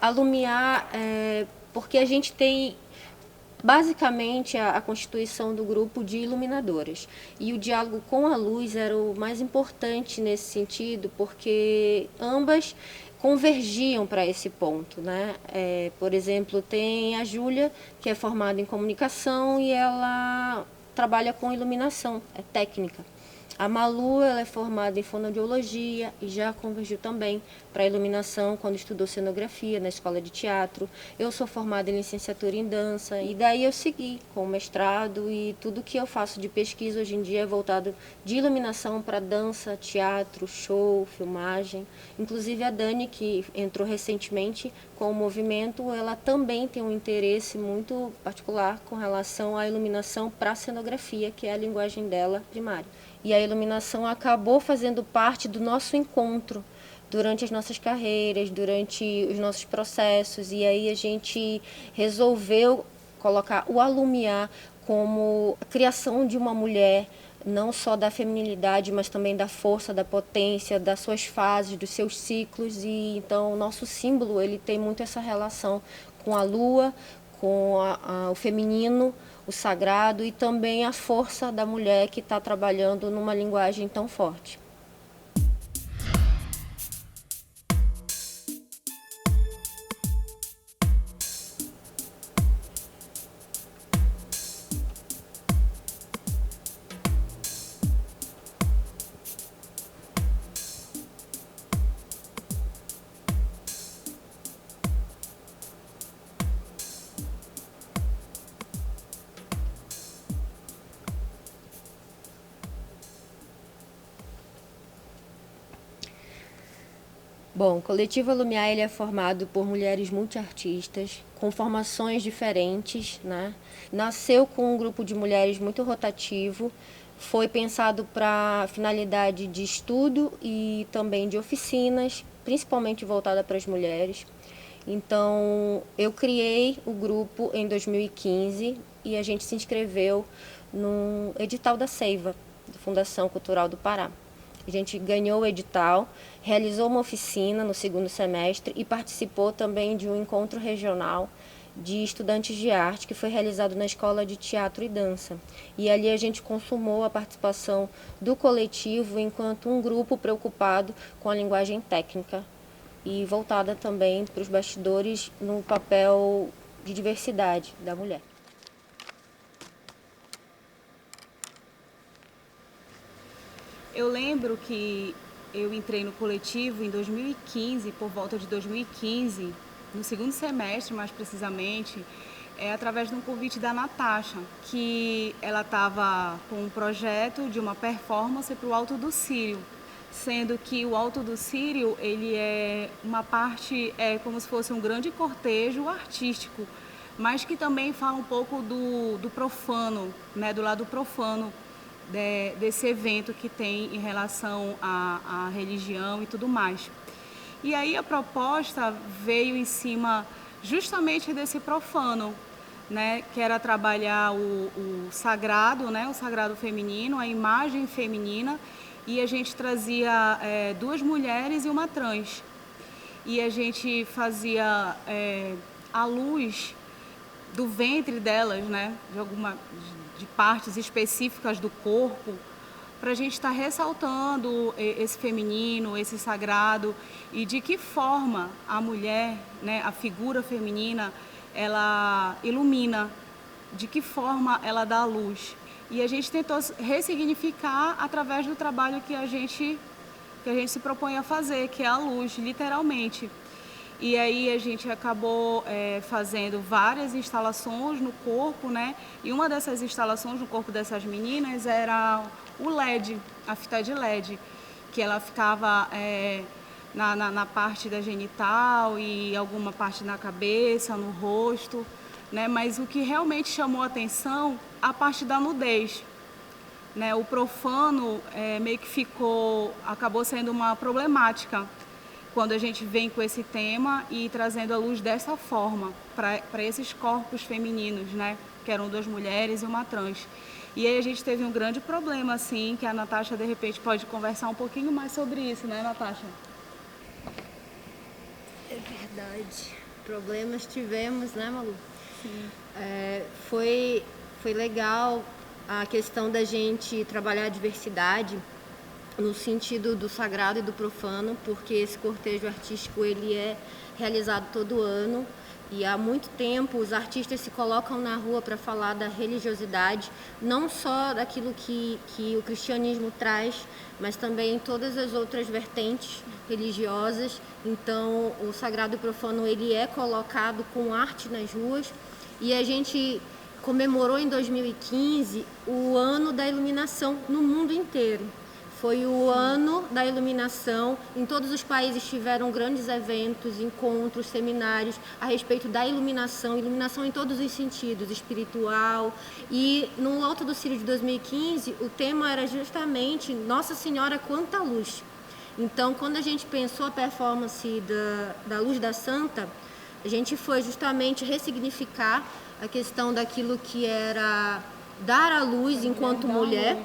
Alumiar, porque a gente tem basicamente a constituição do grupo de iluminadoras. E o diálogo com a luz era o mais importante nesse sentido, porque ambas convergiam para esse ponto, né? Por exemplo, tem a Júlia, que é formada em comunicação e ela trabalha com iluminação, é técnica. A Malu, ela é formada em fonoaudiologia e já convergiu também para a iluminação quando estudou cenografia na escola de teatro. Eu sou formada em licenciatura em dança e daí eu segui com o mestrado, e tudo que eu faço de pesquisa hoje em dia é voltado de iluminação para dança, teatro, show, filmagem. Inclusive a Dani, que entrou recentemente com o movimento, ela também tem um interesse muito particular com relação à iluminação para a cenografia, que é a linguagem dela primária. E a iluminação acabou fazendo parte do nosso encontro durante as nossas carreiras, durante os nossos processos. E aí a gente resolveu colocar o alumiar como a criação de uma mulher, não só da feminilidade, mas também da força, da potência, das suas fases, dos seus ciclos. E então o nosso símbolo, ele tem muito essa relação com a lua, com o feminino, o sagrado, e também a força da mulher que está trabalhando numa linguagem tão forte. Bom, o Coletivo Alumiar, ele é formado por mulheres multiartistas, com formações diferentes, né? Nasceu com um grupo de mulheres muito rotativo, foi pensado para finalidade de estudo e também de oficinas, principalmente voltada para as mulheres. Então, eu criei o grupo em 2015 e a gente se inscreveu no edital da Seiva, da Fundação Cultural do Pará. A gente ganhou o edital, realizou uma oficina no segundo semestre e participou também de um encontro regional de estudantes de arte que foi realizado na Escola de Teatro e Dança. E ali a gente consumou a participação do coletivo enquanto um grupo preocupado com a linguagem técnica e voltada também para os bastidores no papel de diversidade da mulher. Eu lembro que eu entrei no coletivo em 2015, por volta de 2015, no segundo semestre mais precisamente, através de um convite da Natasha, que ela estava com um projeto de uma performance para o Alto do Círio, sendo que o Alto do Círio, ele é uma parte, como se fosse um grande cortejo artístico, mas que também fala um pouco do profano, né, do lado profano desse evento que tem em relação à religião e tudo mais. E aí a proposta veio em cima justamente desse profano, né, que era trabalhar o sagrado, né, o sagrado feminino, a imagem feminina, e a gente trazia duas mulheres e uma trans. E a gente fazia a luz do ventre delas, né, de partes específicas do corpo, para a gente estar ressaltando esse feminino, esse sagrado, e de que forma a mulher, né, a figura feminina, ela ilumina, de que forma ela dá a luz. E a gente tentou ressignificar através do trabalho que a gente se propõe a fazer, que é a luz, literalmente. E aí a gente acabou fazendo várias instalações no corpo, né? E uma dessas instalações no corpo dessas meninas era o LED, a fita de LED, que ela ficava na parte da genital e alguma parte na cabeça, no rosto, né? Mas o que realmente chamou a atenção, a parte da nudez. Né? O profano meio que acabou sendo uma problemática quando a gente vem com esse tema e trazendo a luz dessa forma para esses corpos femininos, né? Que eram duas mulheres e uma trans. E aí a gente teve um grande problema, assim, que a Natasha, de repente, pode conversar um pouquinho mais sobre isso, né, Natasha? É verdade. Problemas tivemos, né, Malu? Sim. Foi legal a questão da gente trabalhar a diversidade no sentido do sagrado e do profano, porque esse cortejo artístico ele é realizado todo ano e há muito tempo os artistas se colocam na rua para falar da religiosidade, não só daquilo que o cristianismo traz, mas também todas as outras vertentes religiosas. Então, o sagrado e o profano ele é colocado com arte nas ruas e a gente comemorou em 2015 o ano da iluminação no mundo inteiro. Foi o ano da iluminação. Em todos os países tiveram grandes eventos, encontros, seminários a respeito da iluminação em todos os sentidos, espiritual. E no Alto do Círio de 2015, o tema era justamente Nossa Senhora Quanta Luz. Então, quando a gente pensou a performance da Luz da Santa, a gente foi justamente ressignificar a questão daquilo que era dar a luz enquanto mulher.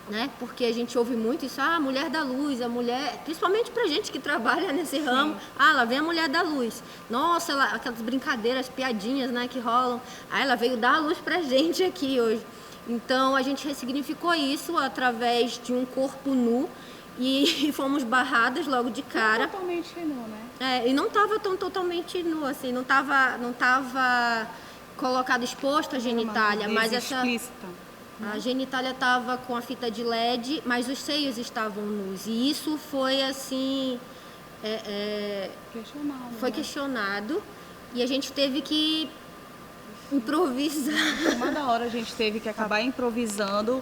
Né? Porque a gente ouve muito isso, a mulher da luz, a mulher, principalmente pra gente que trabalha nesse ramo, lá vem a mulher da luz. Nossa, aquelas brincadeiras, piadinhas, né, que rolam. Ela veio dar a luz pra gente aqui hoje. Então a gente ressignificou isso através de um corpo nu e fomos barradas logo de cara. Não totalmente nu, né? E não tava tão totalmente nu, assim, não tava colocado exposto a genitália, mas essa explícita. A genitália estava com a fita de LED, mas os seios estavam nus. E isso foi assim... Questionado. Foi questionado. E a gente teve que improvisar. Uma hora a gente teve que acabar improvisando.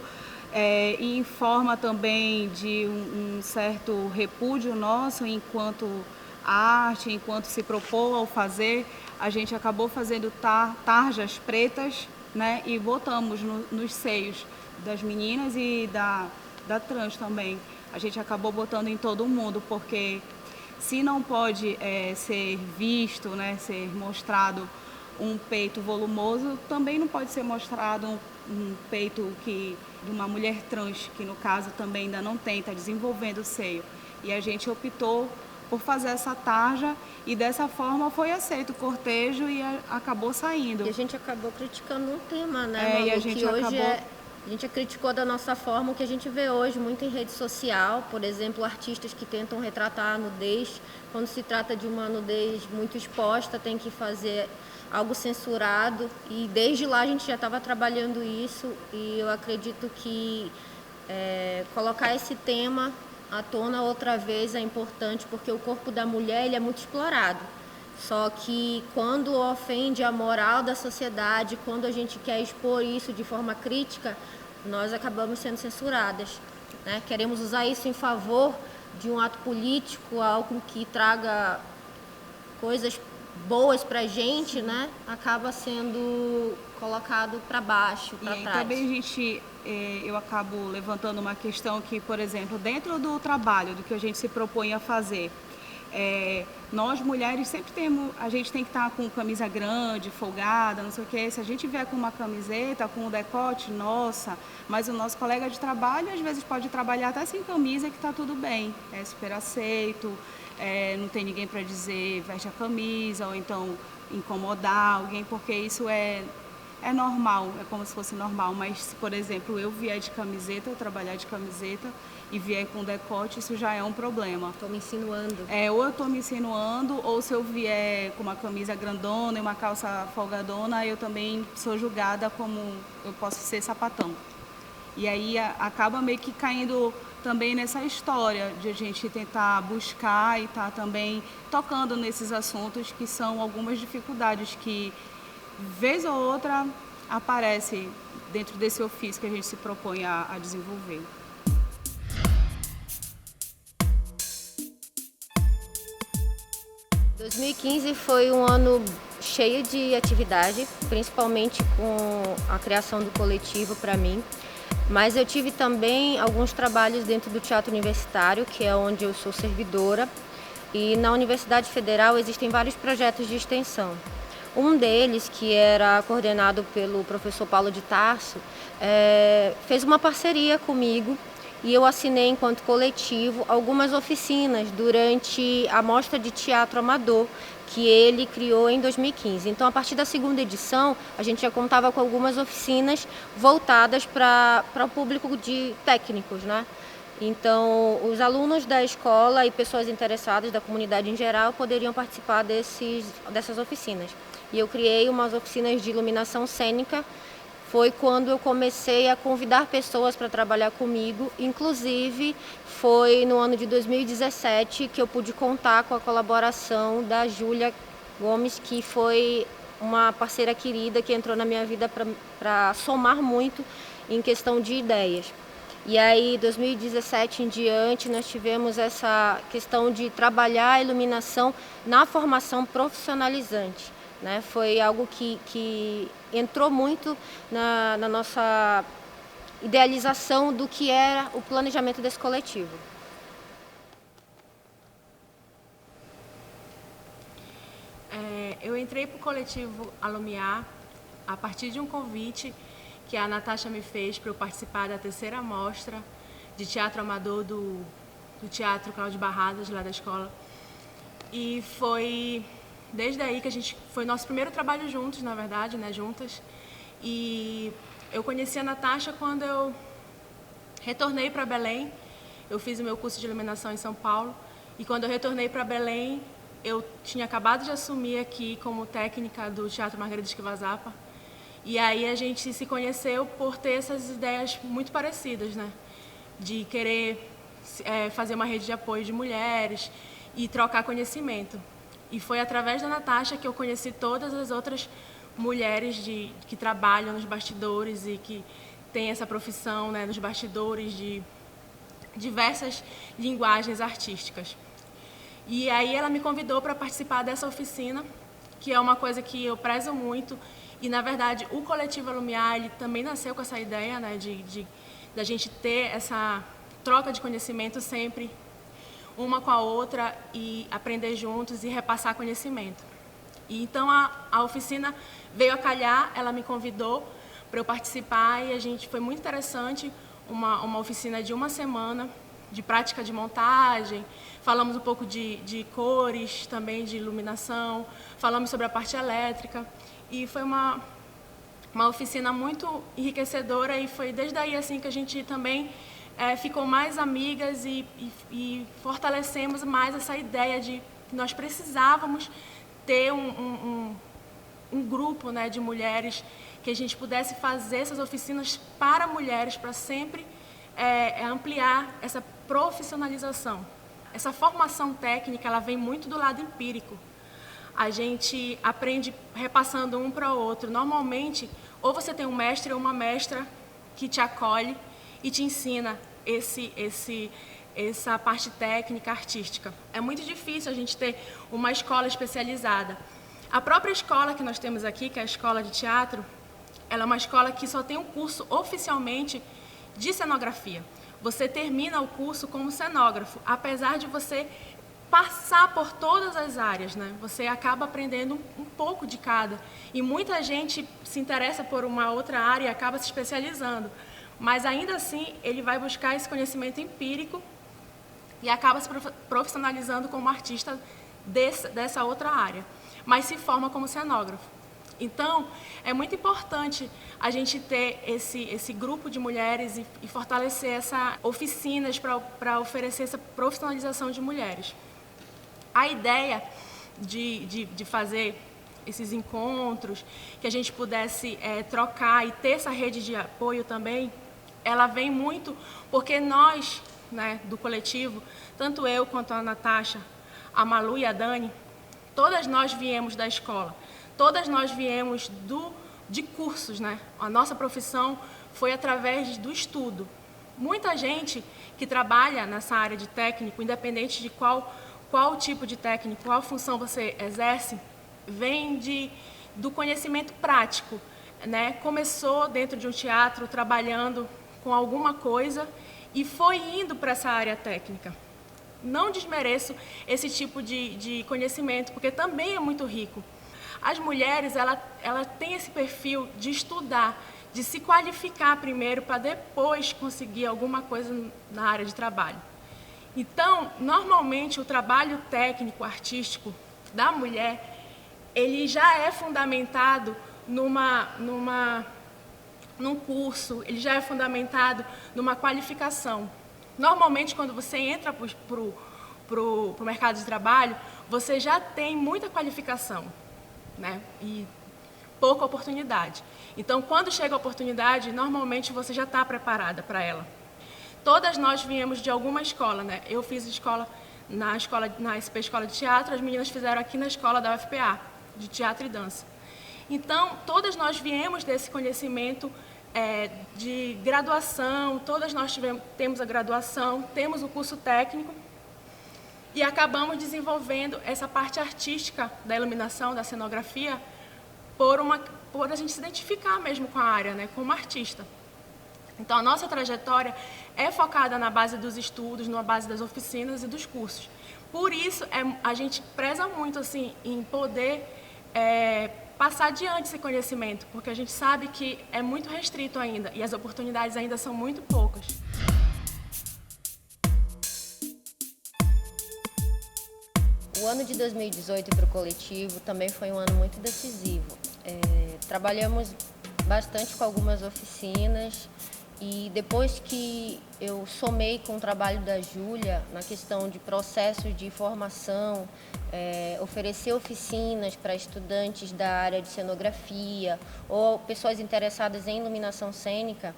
E em forma também de um certo repúdio nosso enquanto arte, enquanto se propôs ao fazer, a gente acabou fazendo tarjas pretas, né, e botamos nos seios das meninas e da trans também. A gente acabou botando em todo mundo, porque se não pode ser visto, né, ser mostrado um peito volumoso, também não pode ser mostrado um peito de uma mulher trans, que no caso também ainda não tem, está desenvolvendo o seio. E a gente optou por fazer essa tarja e dessa forma foi aceito o cortejo e acabou saindo. E a gente acabou criticando um tema, né, Malu, e a gente que hoje acabou... A gente criticou da nossa forma o que a gente vê hoje muito em rede social, por exemplo, artistas que tentam retratar a nudez. Quando se trata de uma nudez muito exposta, tem que fazer algo censurado. E desde lá a gente já estava trabalhando isso e eu acredito que colocar esse tema à tona outra vez é importante, porque o corpo da mulher ele é muito explorado. Só que quando ofende a moral da sociedade, quando a gente quer expor isso de forma crítica, nós acabamos sendo censuradas, né? Queremos usar isso em favor de um ato político, algo que traga coisas boas pra gente, né? Acaba sendo colocado para baixo, para trás. Também eu acabo levantando uma questão que, por exemplo, dentro do trabalho, do que a gente se propõe a fazer, nós mulheres sempre a gente tem que estar com camisa grande, folgada, não sei o que. Se a gente vier com uma camiseta, com um decote, nossa, mas o nosso colega de trabalho às vezes pode trabalhar até sem camisa que está tudo bem, é super aceito, não tem ninguém para dizer veste a camisa ou então incomodar alguém, porque isso é normal, é como se fosse normal, mas se, por exemplo, eu vier de camiseta, eu trabalhar de camiseta e vier com decote, isso já é um problema. Estou me insinuando. Ou eu estou me insinuando, ou se eu vier com uma camisa grandona e uma calça folgadona, eu também sou julgada como eu posso ser sapatão. E aí acaba meio que caindo também nessa história de a gente tentar buscar e estar também tocando nesses assuntos que são algumas dificuldades que vez ou outra aparece dentro desse ofício que a gente se propõe a desenvolver. Em 2015 foi um ano cheio de atividade, principalmente com a criação do coletivo para mim. Mas eu tive também alguns trabalhos dentro do Teatro Universitário, que é onde eu sou servidora. E na Universidade Federal existem vários projetos de extensão. Um deles, que era coordenado pelo professor Paulo de Tarso, fez uma parceria comigo e eu assinei enquanto coletivo algumas oficinas durante a Mostra de Teatro Amador, que ele criou em 2015. Então, a partir da segunda edição, a gente já contava com algumas oficinas voltadas para o público de técnicos, né? Então, os alunos da escola e pessoas interessadas da comunidade em geral poderiam participar dessas oficinas. E eu criei umas oficinas de iluminação cênica. Foi quando eu comecei a convidar pessoas para trabalhar comigo. Inclusive, foi no ano de 2017 que eu pude contar com a colaboração da Júlia Gomes, que foi uma parceira querida que entrou na minha vida para somar muito em questão de ideias. E aí, 2017 em diante, nós tivemos essa questão de trabalhar a iluminação na formação profissionalizante, né? Foi algo que entrou muito na nossa idealização do que era o planejamento desse coletivo. Eu entrei para o coletivo Alumiar a partir de um convite que a Natasha me fez para eu participar da terceira mostra de teatro amador do Teatro Cláudio Barradas, lá da escola. E foi desde aí que foi nosso primeiro trabalho juntos, na verdade, né, juntas. E eu conheci a Natasha quando eu retornei para Belém. Eu fiz o meu curso de iluminação em São Paulo. E quando eu retornei para Belém, eu tinha acabado de assumir aqui como técnica do Teatro Margarida Esquiva-Zappa. E aí a gente se conheceu por ter essas ideias muito parecidas, né? De querer fazer uma rede de apoio de mulheres e trocar conhecimento. E foi através da Natasha que eu conheci todas as outras mulheres que trabalham nos bastidores e que têm essa profissão, né, nos bastidores de diversas linguagens artísticas. E aí ela me convidou para participar dessa oficina, que é uma coisa que eu prezo muito. E, na verdade, o Coletivo Alumiar, ele também nasceu com essa ideia, né, da gente ter essa troca de conhecimento sempre, uma com a outra, e aprender juntos e repassar conhecimento. E, então, a oficina veio a calhar, ela me convidou para eu participar e foi muito interessante, uma oficina de uma semana, de prática de montagem, falamos um pouco de cores, também de iluminação, falamos sobre a parte elétrica. E foi uma oficina muito enriquecedora e foi desde aí assim que a gente também ficou mais amigas e fortalecemos mais essa ideia de que nós precisávamos ter um grupo, né, de mulheres que a gente pudesse fazer essas oficinas para mulheres, para sempre ampliar essa profissionalização. Essa formação técnica, ela vem muito do lado empírico. A gente aprende repassando um para o outro. Normalmente, ou você tem um mestre ou uma mestra que te acolhe e te ensina essa parte técnica, artística. É muito difícil a gente ter uma escola especializada. A própria escola que nós temos aqui, que é a Escola de Teatro, ela é uma escola que só tem um curso oficialmente de cenografia. Você termina o curso como cenógrafo, apesar de você passar por todas as áreas, né? Você acaba aprendendo um pouco de cada. E muita gente se interessa por uma outra área e acaba se especializando. Mas ainda assim, ele vai buscar esse conhecimento empírico e acaba se profissionalizando como artista dessa outra área. Mas se forma como cenógrafo. Então, é muito importante a gente ter esse grupo de mulheres e fortalecer essas oficinas para oferecer essa profissionalização de mulheres. A ideia de fazer esses encontros, que a gente pudesse trocar e ter essa rede de apoio também, ela vem muito porque nós, né, do coletivo, tanto eu quanto a Natasha, a Malu e a Dani, todas nós viemos da escola, todas nós viemos de cursos, né? A nossa profissão foi através do estudo. Muita gente que trabalha nessa área de técnico, independente de qual tipo de técnico, qual função você exerce, vem do conhecimento prático, né? Começou dentro de um teatro, trabalhando com alguma coisa e foi indo para essa área técnica. Não desmereço esse tipo de conhecimento, porque também é muito rico. As mulheres, ela têm esse perfil de estudar, de se qualificar primeiro para depois conseguir alguma coisa na área de trabalho. Então, normalmente, o trabalho técnico, artístico da mulher, ele já é fundamentado num curso, ele já é fundamentado numa qualificação. Normalmente, quando você entra para o mercado de trabalho, você já tem muita qualificação, né? E pouca oportunidade. Então, quando chega a oportunidade, normalmente você já está preparada para ela. Todas nós viemos de alguma escola, né? Eu fiz escola na SP Escola de Teatro, as meninas fizeram aqui na escola da UFPA, de teatro e dança. Então, todas nós viemos desse conhecimento de graduação, todas nós temos a graduação, temos o curso técnico e acabamos desenvolvendo essa parte artística da iluminação, da cenografia, por a gente se identificar mesmo com a área, né, como artista. Então, a nossa trajetória é focada na base dos estudos, na base das oficinas e dos cursos. Por isso, a gente preza muito assim, em poder passar adiante esse conhecimento, porque a gente sabe que é muito restrito ainda e as oportunidades ainda são muito poucas. O ano de 2018 para o coletivo também foi um ano muito decisivo. Trabalhamos bastante com algumas oficinas e depois que eu somei com o trabalho da Júlia na questão de processos de formação, oferecer oficinas para estudantes da área de cenografia ou pessoas interessadas em iluminação cênica,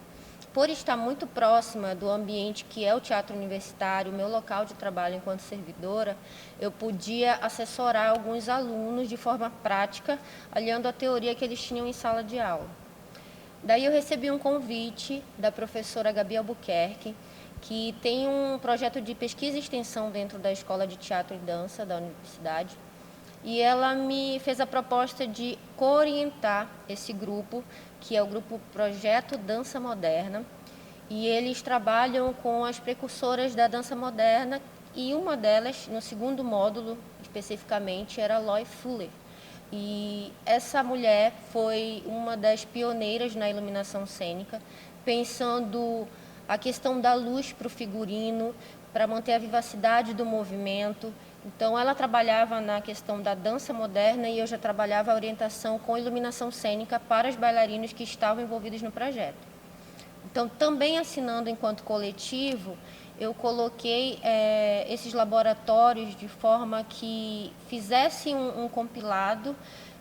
por estar muito próxima do ambiente que é o teatro universitário, o meu local de trabalho enquanto servidora, eu podia assessorar alguns alunos de forma prática, aliando a teoria que eles tinham em sala de aula. Daí eu recebi um convite da professora Gabi Albuquerque, que tem um projeto de pesquisa e extensão dentro da Escola de Teatro e Dança da universidade, e ela me fez a proposta de co-orientar esse grupo, que é o grupo Projeto Dança Moderna, e eles trabalham com as precursoras da dança moderna, e uma delas, no segundo módulo especificamente, era Loy Fuller. E essa mulher foi uma das pioneiras na iluminação cênica, pensando a questão da luz para o figurino, para manter a vivacidade do movimento. Então, ela trabalhava na questão da dança moderna e eu já trabalhava a orientação com iluminação cênica para os bailarinos que estavam envolvidos no projeto. Então, também assinando enquanto coletivo, eu coloquei esses laboratórios de forma que fizesse um compilado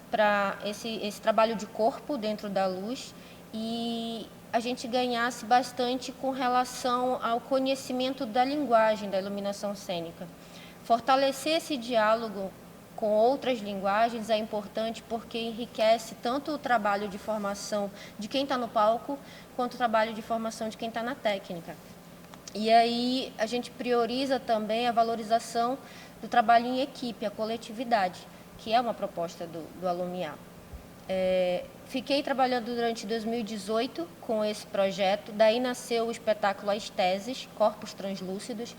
para esse trabalho de corpo dentro da luz e a gente ganhasse bastante com relação ao conhecimento da linguagem da iluminação cênica. Fortalecer esse diálogo com outras linguagens é importante porque enriquece tanto o trabalho de formação de quem está no palco, quanto o trabalho de formação de quem está na técnica. E aí a gente prioriza também a valorização do trabalho em equipe, a coletividade, que é uma proposta do Alumiar. Fiquei trabalhando durante 2018 com esse projeto, daí nasceu o espetáculo As Teses, Corpos Translúcidos,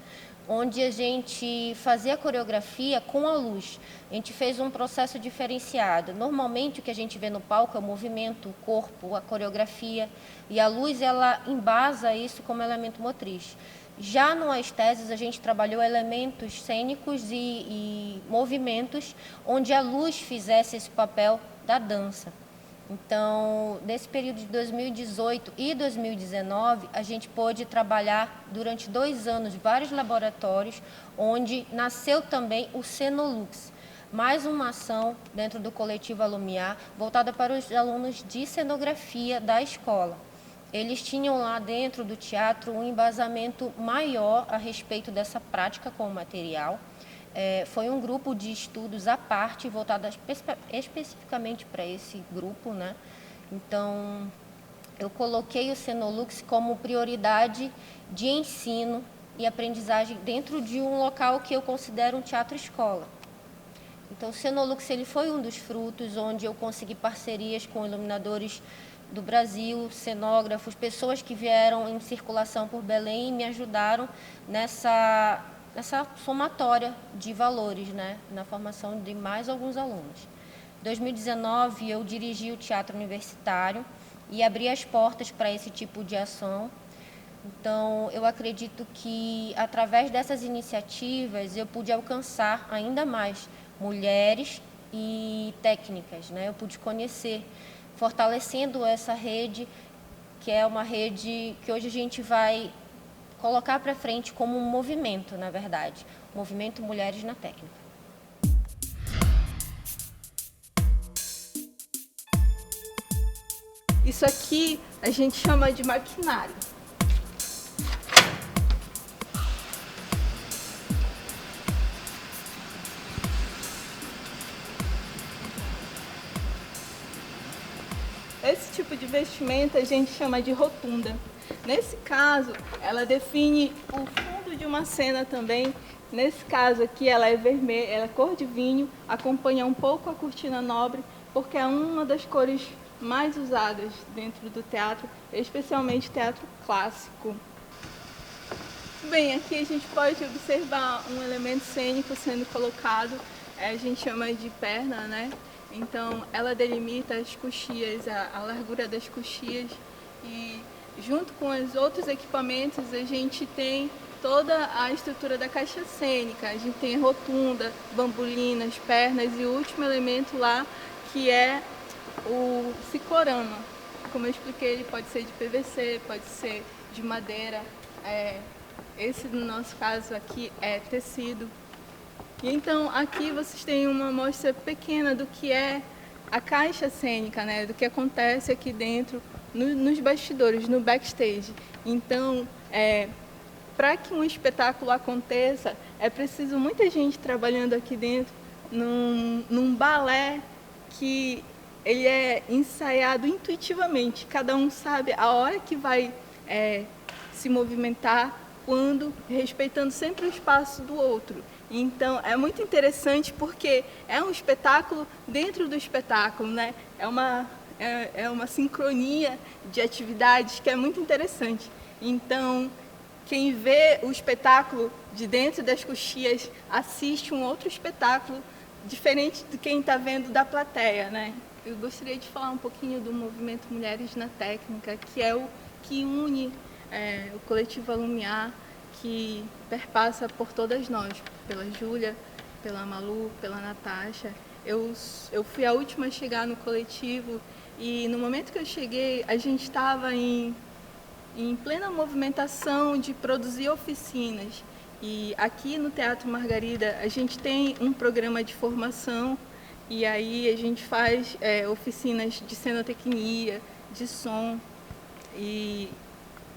onde a gente fazia a coreografia com a luz. A gente fez um processo diferenciado. Normalmente o que a gente vê no palco é o movimento, o corpo, a coreografia, e a luz ela embasa isso como elemento motriz. Já no As Teses a gente trabalhou elementos cênicos e movimentos onde a luz fizesse esse papel da dança. Então, nesse período de 2018 e 2019, a gente pôde trabalhar durante 2 anos vários laboratórios, onde nasceu também o Cenolux, mais uma ação dentro do coletivo Alumiar, voltada para os alunos de cenografia da escola. Eles tinham lá dentro do teatro um embasamento maior a respeito dessa prática com o material. Foi um grupo de estudos à parte, voltado especificamente para esse grupo, né? Então, eu coloquei o Cenolux como prioridade de ensino e aprendizagem dentro de um local que eu considero um teatro-escola. Então, o Cenolux ele foi um dos frutos onde eu consegui parcerias com iluminadores do Brasil, cenógrafos, pessoas que vieram em circulação por Belém e me ajudaram nessa somatória de valores, né, na formação de mais alguns alunos. Em 2019, eu dirigi o Teatro Universitário e abrir as portas para esse tipo de ação. Então, eu acredito que, através dessas iniciativas, eu pude alcançar ainda mais mulheres e técnicas, né? Eu pude conhecer, fortalecendo essa rede, que é uma rede que hoje a gente vai colocar para frente como um movimento, na verdade, o Movimento Mulheres na Técnica. Isso aqui a gente chama de maquinário. Esse tipo de vestimenta a gente chama de rotunda. Nesse caso, ela define o fundo de uma cena também. Nesse caso aqui, ela é vermelha, ela é cor de vinho, acompanha um pouco a cortina nobre, porque é uma das cores mais usadas dentro do teatro, especialmente teatro clássico. Bem, aqui a gente pode observar um elemento cênico sendo colocado, a gente chama de perna, né? Então, ela delimita as coxias, a largura das coxias, e junto com os outros equipamentos a gente tem toda a estrutura da caixa cênica. A gente tem a rotunda, bambolinas, pernas e o último elemento lá, que é o ciclorama. Como eu expliquei, ele pode ser de PVC, pode ser de madeira. Esse, no nosso caso aqui, é tecido. E então, aqui vocês têm uma amostra pequena do que é a caixa cênica, né? Do que acontece aqui dentro, nos bastidores, no backstage. Então, para que um espetáculo aconteça, é preciso muita gente trabalhando aqui dentro, num balé que ele é ensaiado intuitivamente. Cada um sabe a hora que vai se movimentar, quando, respeitando sempre o espaço do outro. Então, é muito interessante porque é um espetáculo dentro do espetáculo, né? É uma sincronia de atividades que é muito interessante. Então, quem vê o espetáculo de dentro das coxias assiste um outro espetáculo diferente de quem está vendo da plateia, né? Eu gostaria de falar um pouquinho do movimento Mulheres na Técnica, que é o que une o coletivo Alumiar, que perpassa por todas nós, pela Júlia, pela Malu, pela Natasha. Eu fui a última a chegar no coletivo e no momento que eu cheguei, a gente estava em plena movimentação de produzir oficinas. E aqui no Teatro Margarida, a gente tem um programa de formação e aí a gente faz oficinas de cenotecnia, de som.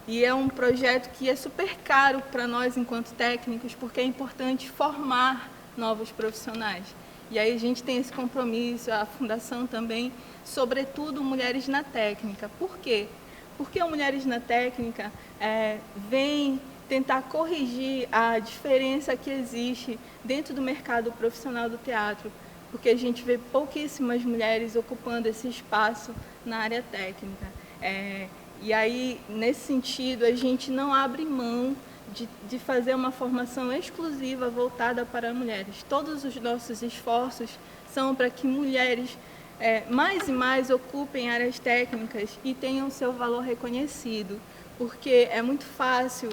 E é um projeto que é super caro para nós enquanto técnicos, porque é importante formar novos profissionais. E aí a gente tem esse compromisso, a Fundação também, sobretudo Mulheres na Técnica. Por quê? Porque o Mulheres na Técnica vem tentar corrigir a diferença que existe dentro do mercado profissional do teatro, porque a gente vê pouquíssimas mulheres ocupando esse espaço na área técnica. E aí, nesse sentido, a gente não abre mão de fazer uma formação exclusiva voltada para mulheres. Todos os nossos esforços são para que mulheres mais e mais ocupem áreas técnicas e tenham seu valor reconhecido, porque é muito fácil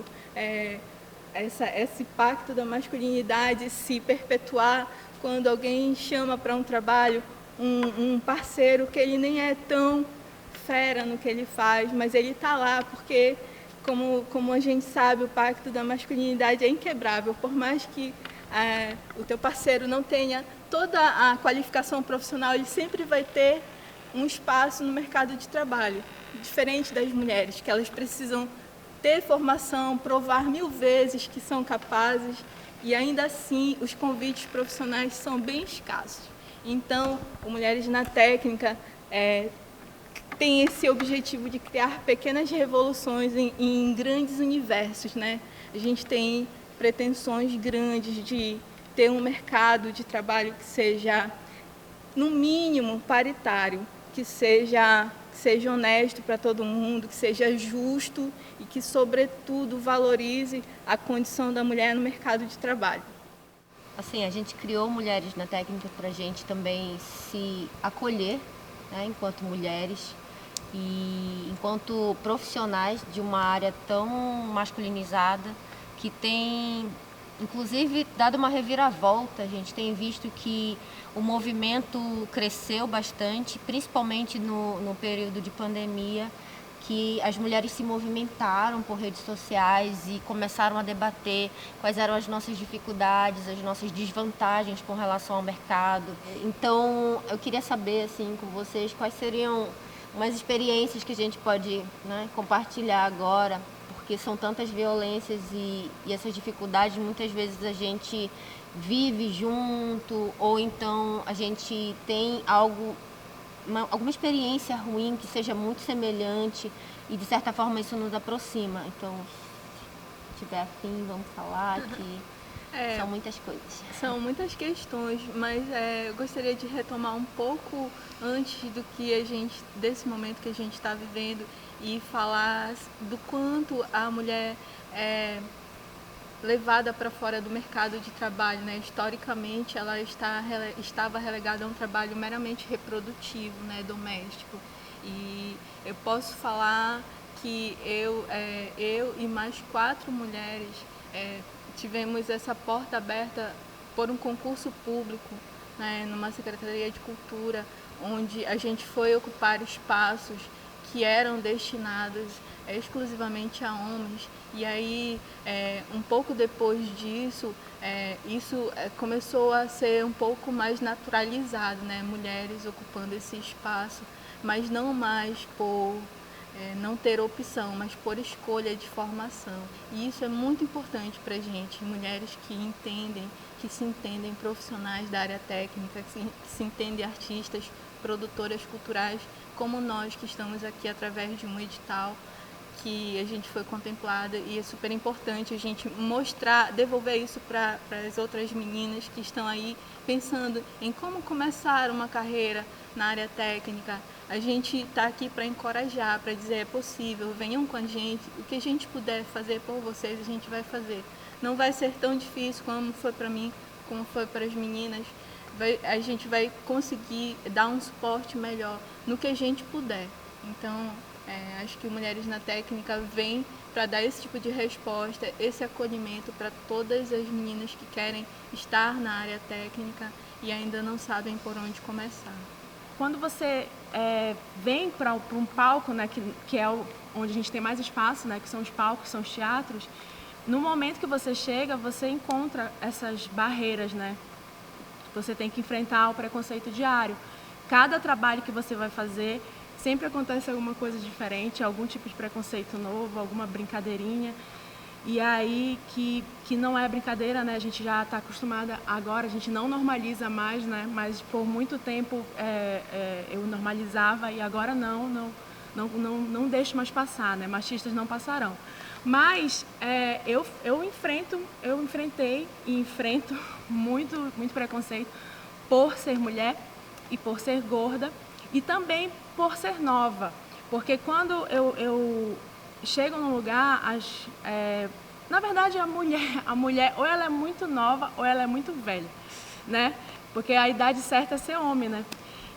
esse pacto da masculinidade se perpetuar quando alguém chama para um trabalho um parceiro que ele nem é tão fera no que ele faz, mas ele está lá porque, como a gente sabe, o pacto da masculinidade é inquebrável. Por mais que o teu parceiro não tenha toda a qualificação profissional, ele sempre vai ter um espaço no mercado de trabalho, diferente das mulheres, que elas precisam ter formação, provar 1000 vezes que são capazes, e ainda assim os convites profissionais são bem escassos. Então, o Mulheres na Técnica tem esse objetivo de criar pequenas revoluções em grandes universos, né? A gente tem pretensões grandes de ter um mercado de trabalho que seja, no mínimo, paritário, que seja honesto para todo mundo, que seja justo e que, sobretudo, valorize a condição da mulher no mercado de trabalho. Assim, a gente criou Mulheres na Técnica para a gente também se acolher, né, enquanto mulheres, E enquanto profissionais de uma área tão masculinizada, que tem inclusive dado uma reviravolta, a gente tem visto que o movimento cresceu bastante, principalmente no período de pandemia, que as mulheres se movimentaram por redes sociais e começaram a debater quais eram as nossas dificuldades, as nossas desvantagens com relação ao mercado. Então, eu queria saber, assim, com vocês, quais seriam umas experiências que a gente pode, né, compartilhar agora, porque são tantas violências e essas dificuldades, muitas vezes a gente vive junto, ou então a gente tem alguma experiência ruim que seja muito semelhante e de certa forma isso nos aproxima. Então, se tiver afim, vamos falar que são muitas coisas. São muitas questões, mas eu gostaria de retomar um pouco antes desse momento que a gente está vivendo e falar do quanto a mulher é levada para fora do mercado de trabalho, né? Historicamente, ela estava relegada a um trabalho meramente reprodutivo, né? Doméstico. E eu posso falar que eu e mais 4 mulheres tivemos essa porta aberta por um concurso público, né? Numa Secretaria de Cultura, onde a gente foi ocupar espaços que eram destinados exclusivamente a homens. E aí, um pouco depois disso, isso começou a ser um pouco mais naturalizado, né? Mulheres ocupando esse espaço, mas não mais por não ter opção, mas por escolha de formação. E isso é muito importante para a gente, mulheres que se entendem profissionais da área técnica, que se entendem artistas, produtoras culturais, como nós que estamos aqui através de um edital que a gente foi contemplada, e é super importante a gente mostrar, devolver isso para as outras meninas que estão aí pensando em como começar uma carreira na área técnica. A gente está aqui para encorajar, para dizer é possível, venham com a gente, o que a gente puder fazer por vocês a gente vai fazer. Não vai ser tão difícil como foi para mim, como foi para as meninas. A gente vai conseguir dar um suporte melhor no que a gente puder. Então, acho que Mulheres na Técnica vem para dar esse tipo de resposta, esse acolhimento para todas as meninas que querem estar na área técnica e ainda não sabem por onde começar. Quando você vem para um palco, né, que é onde a gente tem mais espaço, né, que são os palcos, são os teatros, no momento que você chega, você encontra essas barreiras, né? Você tem que enfrentar o preconceito diário. Cada trabalho que você vai fazer, sempre acontece alguma coisa diferente, algum tipo de preconceito novo, alguma brincadeirinha. E aí que não é brincadeira, né? A gente já está acostumada agora, a gente não normaliza mais, né? Mas por muito tempo eu normalizava e agora não deixo mais passar, né? Machistas não passarão. Mas eu enfrentei e enfrento muito preconceito por ser mulher e por ser gorda e também por ser nova. Porque quando eu chego num lugar, na verdade a mulher ou ela é muito nova ou ela é muito velha, né? Porque a idade certa é ser homem, né?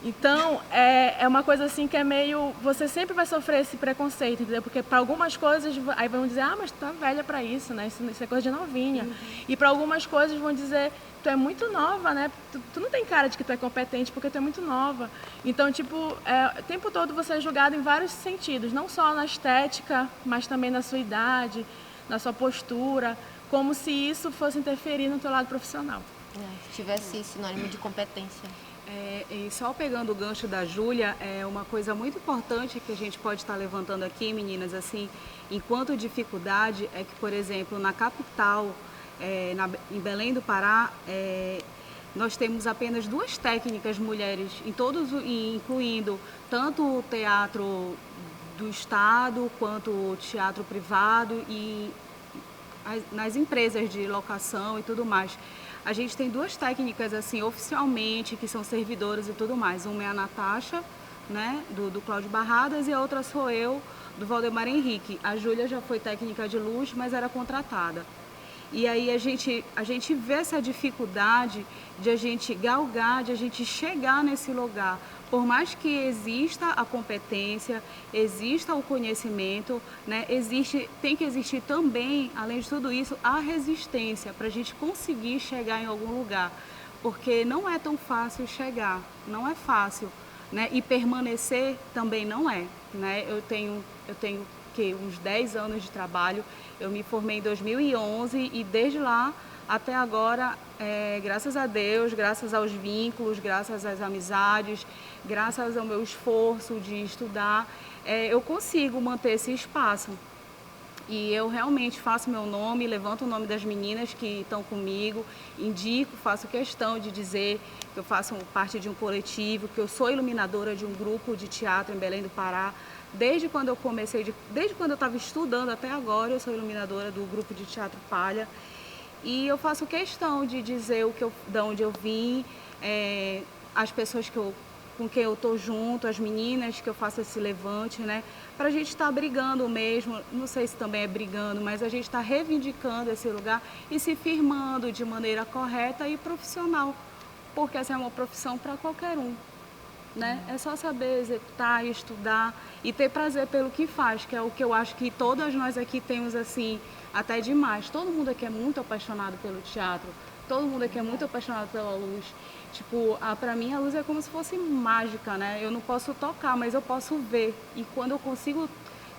Então, é uma coisa assim que é meio... Você sempre vai sofrer esse preconceito, entendeu? Porque para algumas coisas, aí vão dizer, mas tu tá velha para isso, né? Isso é coisa de novinha. Uhum. E para algumas coisas vão dizer, tu é muito nova, né? Tu não tem cara de que tu é competente porque tu é muito nova. Então, tipo, o tempo todo você é julgado em vários sentidos. Não só na estética, mas também na sua idade, na sua postura. Como se isso fosse interferir no teu lado profissional. Se tivesse sinônimo de competência. E só pegando o gancho da Júlia, uma coisa muito importante que a gente pode estar levantando aqui, meninas, assim, enquanto dificuldade é que, por exemplo, na capital, em Belém do Pará, nós temos apenas 2 técnicas mulheres, incluindo tanto o teatro do Estado quanto o teatro privado e nas empresas de locação e tudo mais. A gente tem 2 técnicas, assim, oficialmente, que são servidoras e tudo mais. Uma é a Natasha, né, do Cláudio Barradas, e a outra sou eu, do Valdemar Henrique. A Júlia já foi técnica de luz, mas era contratada. E aí a gente vê essa dificuldade de a gente galgar, de a gente chegar nesse lugar. Por mais que exista a competência, exista o conhecimento, né, tem que existir também, além de tudo isso, a resistência para a gente conseguir chegar em algum lugar. Porque não é tão fácil chegar, não é fácil, né, e permanecer também não é. Né? Eu tenho que uns 10 anos de trabalho, eu me formei em 2011 e desde lá até agora, graças a Deus, graças aos vínculos, graças às amizades, graças ao meu esforço de estudar, eu consigo manter esse espaço. E eu realmente faço meu nome, levanto o nome das meninas que estão comigo, indico, faço questão de dizer que eu faço parte de um coletivo, que eu sou iluminadora de um grupo de teatro em Belém do Pará. Desde quando eu estava estudando até agora, eu sou iluminadora do grupo de teatro Palha. E eu faço questão de dizer de onde eu vim, as pessoas com quem eu estou junto, as meninas que eu faço esse levante, né? Para a gente estar brigando mesmo, não sei se também é brigando, mas a gente está reivindicando esse lugar e se firmando de maneira correta e profissional, porque essa é uma profissão para qualquer um. Né? É só saber executar, estudar e ter prazer pelo que faz, que é o que eu acho que todas nós aqui temos assim, até demais. Todo mundo aqui é muito apaixonado pelo teatro, todo mundo aqui é muito apaixonado pela luz. Tipo, para mim a luz é como se fosse mágica, né? Eu não posso tocar, mas eu posso ver. E quando eu consigo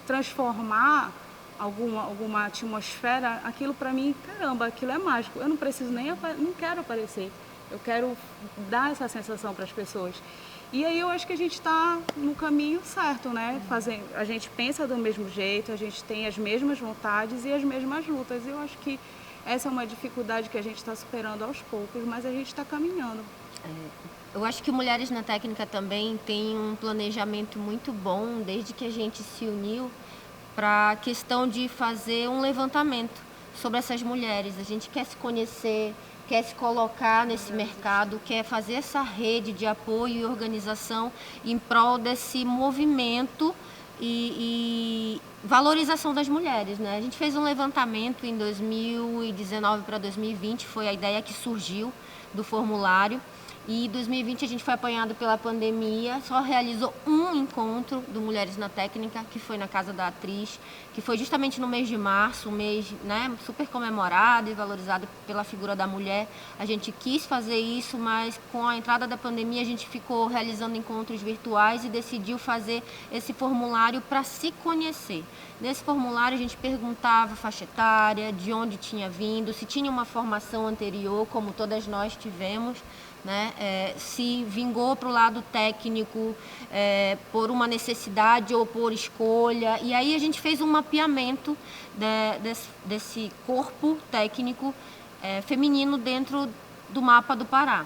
transformar alguma atmosfera, aquilo para mim, caramba, aquilo é mágico. Eu não preciso não quero aparecer. Eu quero dar essa sensação para as pessoas. E aí eu acho que a gente está no caminho certo, né? A gente pensa do mesmo jeito, a gente tem as mesmas vontades e as mesmas lutas. Eu acho que essa é uma dificuldade que a gente está superando aos poucos, mas a gente está caminhando. Eu acho que Mulheres na Técnica também tem um planejamento muito bom, desde que a gente se uniu, para a questão de fazer um levantamento sobre essas mulheres. A gente quer se conhecer, quer se colocar nesse mercado, quer fazer essa rede de apoio e organização em prol desse movimento e valorização das mulheres, né? A gente fez um levantamento em 2019 para 2020, foi a ideia que surgiu do formulário. E em 2020 a gente foi apanhado pela pandemia, só realizou um encontro do Mulheres na Técnica, que foi na Casa da Atriz, que foi justamente no mês de março, um mês, né, super comemorado e valorizado pela figura da mulher. A gente quis fazer isso, mas com a entrada da pandemia a gente ficou realizando encontros virtuais e decidiu fazer esse formulário para se conhecer. Nesse formulário a gente perguntava faixa etária, de onde tinha vindo, se tinha uma formação anterior, como todas nós tivemos, né? Se vingou para o lado técnico por uma necessidade ou por escolha. E aí a gente fez um mapeamento desse corpo técnico feminino dentro do mapa do Pará.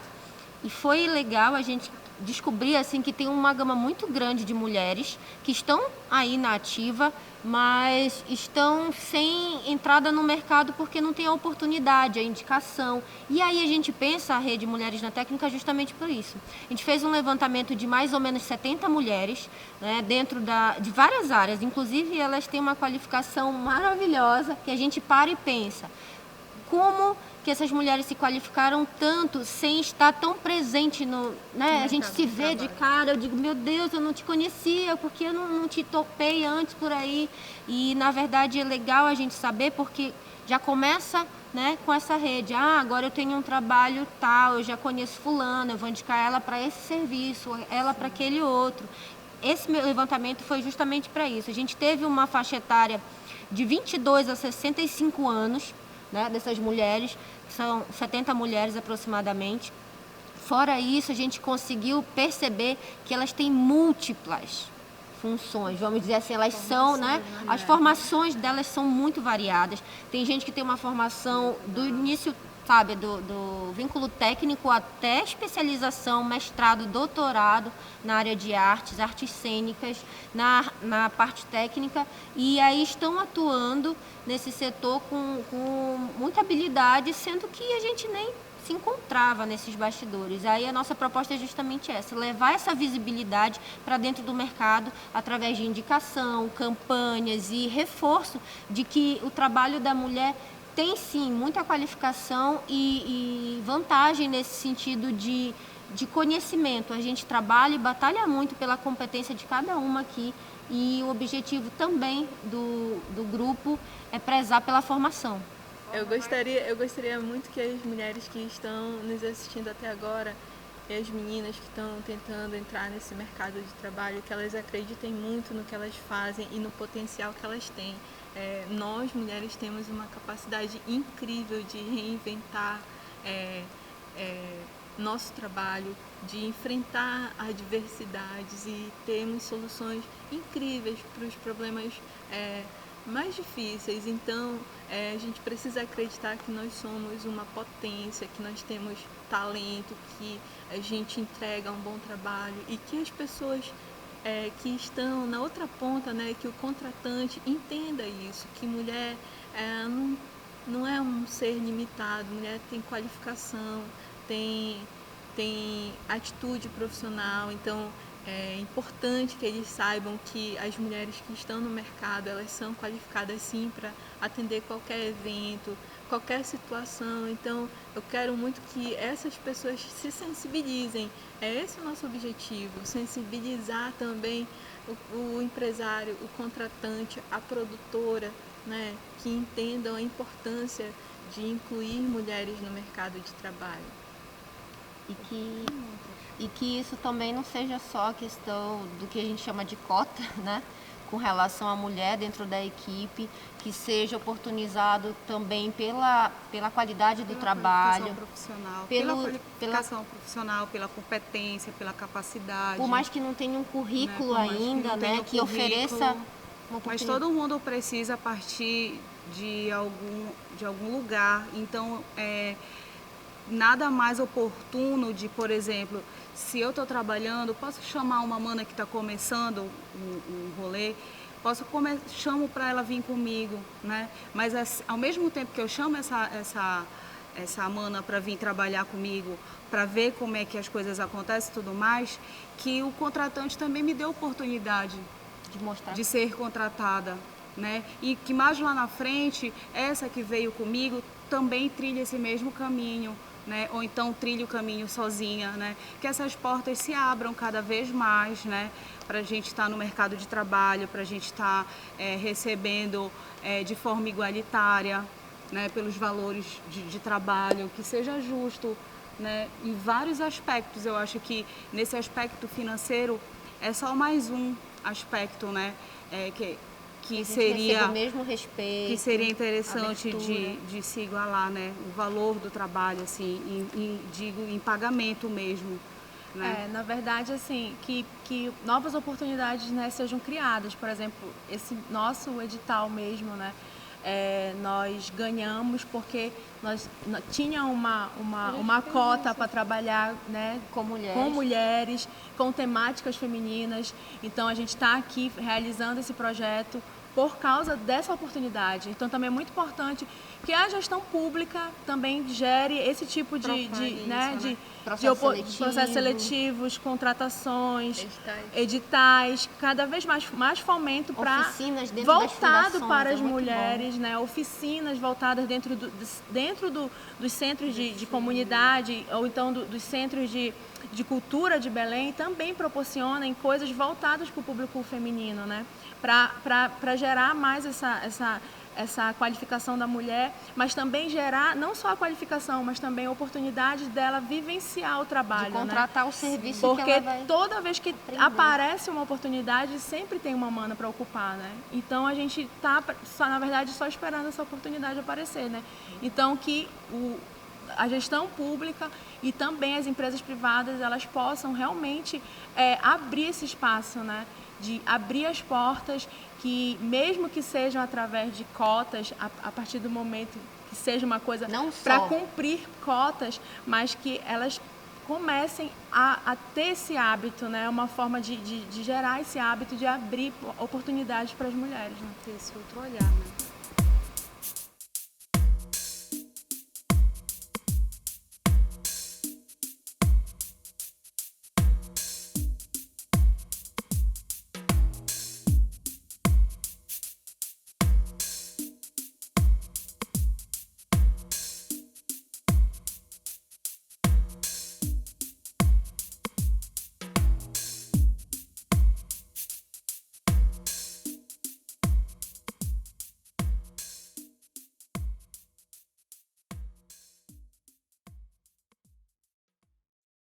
E foi legal a gente descobrir assim, que tem uma gama muito grande de mulheres que estão aí na ativa, mas estão sem entrada no mercado porque não tem a oportunidade, a indicação. E aí a gente pensa a Rede Mulheres na Técnica justamente por isso. A gente fez um levantamento de mais ou menos 70 mulheres, né, dentro de várias áreas, inclusive elas têm uma qualificação maravilhosa, que a gente para e pensa, como que essas mulheres se qualificaram tanto sem estar tão presente no, né? A gente se vê de cara, eu digo, meu Deus, eu não te conhecia, porque eu não te topei antes por aí. E na verdade é legal a gente saber, porque já começa, né, com essa rede. Agora eu tenho um trabalho tal, eu já conheço fulana, eu vou indicar ela para esse serviço, ela para aquele outro. Esse meu levantamento foi justamente para isso. A gente teve uma faixa etária de 22 a 65 anos, né, dessas mulheres, são 70 mulheres aproximadamente. Fora isso, a gente conseguiu perceber que elas têm múltiplas funções, vamos dizer assim, elas são, né, as formações delas são muito variadas. Tem gente que tem uma formação do início, sabe, do vínculo técnico até especialização, mestrado, doutorado na área de artes cênicas, na parte técnica, e aí estão atuando nesse setor com muita habilidade, sendo que a gente nem se encontrava nesses bastidores. Aí a nossa proposta é justamente essa, levar essa visibilidade para dentro do mercado através de indicação, campanhas e reforço de que o trabalho da mulher tem sim muita qualificação e vantagem nesse sentido de conhecimento. A gente trabalha e batalha muito pela competência de cada uma aqui, e o objetivo também do grupo é prezar pela formação. Eu gostaria muito que as mulheres que estão nos assistindo até agora e as meninas que estão tentando entrar nesse mercado de trabalho, que elas acreditem muito no que elas fazem e no potencial que elas têm. Nós, mulheres, temos uma capacidade incrível de reinventar nosso trabalho, de enfrentar adversidades e termos soluções incríveis para os problemas mais difíceis. Então, a gente precisa acreditar que nós somos uma potência, que nós temos talento, que a gente entrega um bom trabalho e que as pessoas que estão na outra ponta, né, que o contratante entenda isso, que mulher não é um ser limitado, mulher tem qualificação, tem atitude profissional. Então é importante que eles saibam que as mulheres que estão no mercado, elas são qualificadas sim para atender qualquer evento, qualquer situação. Então eu quero muito que essas pessoas se sensibilizem. Esse é o nosso objetivo, sensibilizar também o empresário, o contratante, a produtora, né, que entendam a importância de incluir mulheres no mercado de trabalho. E que isso também não seja só a questão do que a gente chama de cota, né, com relação à mulher dentro da equipe, que seja oportunizado também pela qualidade do trabalho, pela qualificação profissional, pela competência, pela capacidade. Por mais que não tenha um currículo ainda, né, que ofereça uma oportunidade. Mas todo mundo precisa partir de algum lugar. Então, nada mais oportuno de, por exemplo, se eu estou trabalhando, posso chamar uma mana que está começando um rolê, chamo para ela vir comigo, né? Mas ao mesmo tempo que eu chamo essa mana para vir trabalhar comigo, para ver como é que as coisas acontecem e tudo mais, que o contratante também me dê a oportunidade de ser contratada, né? E que mais lá na frente, essa que veio comigo também trilhe esse mesmo caminho, né? Ou então trilhe o caminho sozinha, né? Que essas portas se abram cada vez mais, né? Para a gente estar no mercado de trabalho, para a gente estar recebendo de forma igualitária, né? Pelos valores de trabalho, que seja justo, né? Em vários aspectos. Eu acho que nesse aspecto financeiro é só mais um aspecto, né? Que seria o mesmo respeito, que seria interessante de se igualar, né? O valor do trabalho, assim, digo em pagamento mesmo, né? Na verdade, assim, que novas oportunidades, né, sejam criadas. Por exemplo, esse nosso edital mesmo, né? Nós ganhamos porque nós tinha uma cota para trabalhar, né, com mulheres, com temáticas femininas. Então a gente está aqui realizando esse projeto por causa dessa oportunidade. Então também é muito importante que a gestão pública também gere esse tipo de processos seletivos, contratações, editais, cada vez mais fomento para voltado para as mulheres, né? Oficinas voltadas dentro dos centros de comunidade, ou então dos centros de cultura de Belém, também proporcionam coisas voltadas para o público feminino, né? Para gerar mais essa qualificação da mulher, mas também gerar não só a qualificação, mas também a oportunidade dela vivenciar o trabalho, de contratar, né, o serviço que ela vai toda vez que aparece uma oportunidade, sempre tem uma mana para ocupar, né? Então a gente está, na verdade, só esperando essa oportunidade aparecer, né? Então que a gestão pública e também as empresas privadas, elas possam realmente abrir esse espaço, né? De abrir as portas, que mesmo que sejam através de cotas, a partir do momento que seja uma coisa para cumprir cotas, mas que elas comecem a ter esse hábito, né? Uma forma de gerar esse hábito de abrir oportunidades para as mulheres, né? Ter esse outro olhar, né?